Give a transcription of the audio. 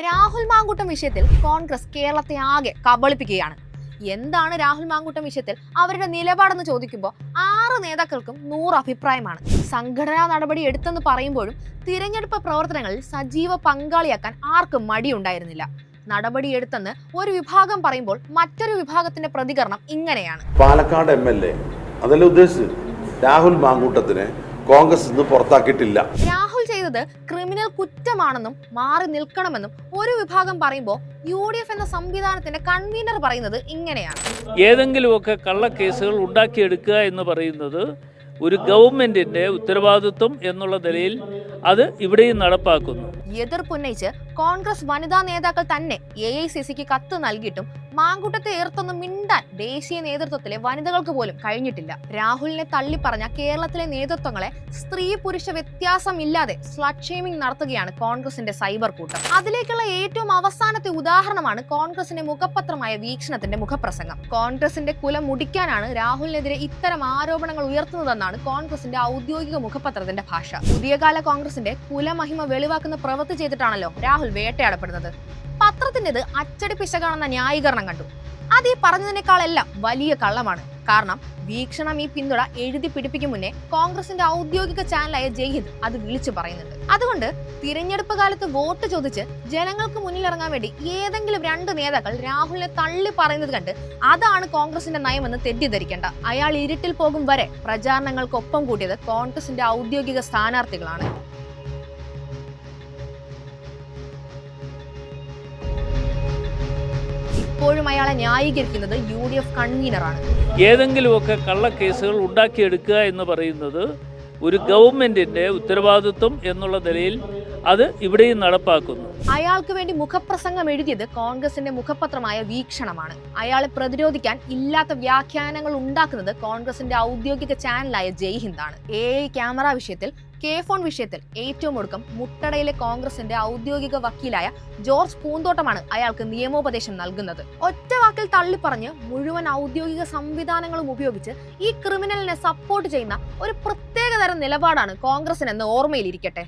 രാഹുൽ മാങ്കൂട്ടം വിഷയത്തിൽ കോൺഗ്രസ് കേരളത്തെ ആകെ കബളിപ്പിക്കുകയാണ്. എന്താണ് രാഹുൽ മാങ്കൂട്ടം വിഷയത്തിൽ അവരുടെ നിലപാടെന്ന് ചോദിക്കുമ്പോൾ 6 നേതാക്കൾക്കും 100 അഭിപ്രായമാണ്. സംഘടനാ നടപടി എടുത്തെന്ന് പറയുമ്പോഴും തിരഞ്ഞെടുപ്പ് പ്രവർത്തനങ്ങളിൽ സജീവ പങ്കാളിയാക്കാൻ ആർക്കും മടിയുണ്ടായിരുന്നില്ല. നടപടിയെടുത്തെന്ന് ഒരു വിഭാഗം പറയുമ്പോൾ മറ്റൊരു വിഭാഗത്തിന്റെ പ്രതികരണം ഇങ്ങനെയാണ്. പാലക്കാട് MLA അതല്ല ഉദ്ദേശിച്ചത്, രാഹുൽ മാങ്കൂട്ടത്തിനെ കോൺഗ്രസ് ഇന്ന് പുറത്താക്കിയിട്ടില്ല. രാഹുൽ ചെയ്തത് ക്രിമിനൽ കുറ്റമാണെന്നും മാറി നിൽക്കണമെന്നും ഒരു വിഭാഗം പറയുമ്പോൾ UDF എന്ന സംവിധാനത്തിന്റെ കൺവീനർ പറയുന്നത് ഇങ്ങനെയാണ്. ഏതെങ്കിലുമൊക്കെ കള്ളക്കേസുകൾ ഉണ്ടാക്കിയെടുക്കുക എന്ന് പറയുന്നത് ഒരു ഗവൺമെന്റിന്റെ ഉത്തരവാദിത്വം എന്നുള്ള നിലയിൽ അത് ഇവിടെയും നടപ്പാക്കുന്നു. എതിർപ്പുന്നയിച്ച് കോൺഗ്രസ് വനിതാ നേതാക്കൾ തന്നെ AICCക്ക് കത്ത് നൽകിയിട്ടും മാങ്കൂട്ടത്തെ ഏർത്തൊന്നും മിണ്ടാൻ ദേശീയ നേതൃത്വത്തിലെ വനിതകൾക്ക് പോലും കഴിഞ്ഞിട്ടില്ല. രാഹുലിനെ തള്ളിപ്പറഞ്ഞ കേരളത്തിലെ നേതൃത്വങ്ങളെ സ്ത്രീ പുരുഷ വ്യത്യാസമില്ലാതെ സ്ലട്ട് ഷെയ്മിംഗ് നടത്തുകയാണ് കോൺഗ്രസിന്റെ സൈബർ കൂട്ടം. അതിലേക്കുള്ള ഏറ്റവും അവസാനത്തെ ഉദാഹരണമാണ് കോൺഗ്രസിന്റെ മുഖപത്രമായ വീക്ഷണത്തിന്റെ മുഖപ്രസംഗം. കോൺഗ്രസിന്റെ കുലം മുടിക്കാനാണ് രാഹുലിനെതിരെ ഇത്തരം ആരോപണങ്ങൾ ഉയർത്തുന്നതെന്നാണ് കോൺഗ്രസിന്റെ ഔദ്യോഗിക മുഖപത്രത്തിന്റെ ഭാഷ. പുതിയ കാല കോൺഗ്രസിന്റെ കുലമഹിമ വെളിവാക്കുന്ന പ്രവൃത്തി ചെയ്തിട്ടാണല്ലോ രാഹുൽ വേട്ടയാടപ്പെടുന്നത്. പത്രത്തിൻ്റെത് അച്ചടി പിശകാണെന്ന ന്യായീകരണം കണ്ടു. അത് ഈ പറഞ്ഞതിനേക്കാളെല്ലാം വലിയ കള്ളമാണ്. കാരണം വീക്ഷണം ഈ പിന്തുണ എഴുതി പിടിപ്പിക്കും മുന്നേ കോൺഗ്രസിന്റെ ഔദ്യോഗിക ചാനലായ ജയ്ഹിന്ദ് അത് വിളിച്ചു പറയുന്നുണ്ട്. അതുകൊണ്ട് തിരഞ്ഞെടുപ്പ് കാലത്ത് വോട്ട് ചോദിച്ച് ജനങ്ങൾക്ക് മുന്നിലിറങ്ങാൻ വേണ്ടി ഏതെങ്കിലും 2 നേതാക്കൾ രാഹുലിനെ തള്ളി പറയുന്നത് കണ്ട് അതാണ് കോൺഗ്രസിന്റെ നയമെന്ന് തെറ്റിദ്ധരിക്കേണ്ട. അയാൾ ഇരുട്ടിൽ പോകും വരെ പ്രചാരണങ്ങൾക്കൊപ്പം കൂട്ടിയത് കോൺഗ്രസിന്റെ ഔദ്യോഗിക സ്ഥാനാർത്ഥികളാണ്. ഇപ്പോഴും അയാളെ ന്യായീകരിക്കുന്നത് UDF കൺവീനറാണ്. ഏതെങ്കിലുമൊക്കെ കള്ളക്കേസുകൾ ഉണ്ടാക്കിയെടുക്കുക എന്ന് പറയുന്നത് ഒരു ഗവൺമെന്റിന്റെ ഉത്തരവാദിത്വം എന്നുള്ള നിലയിൽ അത് ഇവിടെയും നടപ്പാക്കുന്നു. അയാൾക്ക് വേണ്ടി മുഖപ്രസംഗം എഴുതിയത് കോൺഗ്രസിന്റെ മുഖപത്രമായ വീക്ഷണമാണ്. അയാളെ പ്രതിരോധിക്കാൻ ഇല്ലാത്ത വ്യാഖ്യാനങ്ങൾ ഉണ്ടാക്കുന്നത് കോൺഗ്രസിന്റെ ഔദ്യോഗിക ചാനലായ ജയ്ഹിന്ദാണ്. AI ക്യാമറ വിഷയത്തിൽ, K-ഫോൺ വിഷയത്തിൽ ഏറ്റവും ഒടുക്കം മുട്ടടയിലെ കോൺഗ്രസിന്റെ ഔദ്യോഗിക വക്കീലായ ജോർജ് പൂന്തോട്ടമാണ് അയാൾക്ക് നിയമോപദേശം നൽകുന്നത്. ഒറ്റ വാക്കിൽ തള്ളിപ്പറഞ്ഞ് മുഴുവൻ ഔദ്യോഗിക സംവിധാനങ്ങളും ഉപയോഗിച്ച് ഈ ക്രിമിനലിനെ സപ്പോർട്ട് ചെയ്യുന്ന ഒരു പ്രത്യേകതരം നിലപാടാണ് കോൺഗ്രസിനെന്ന് ഓർമ്മയിലിരിക്കട്ടെ.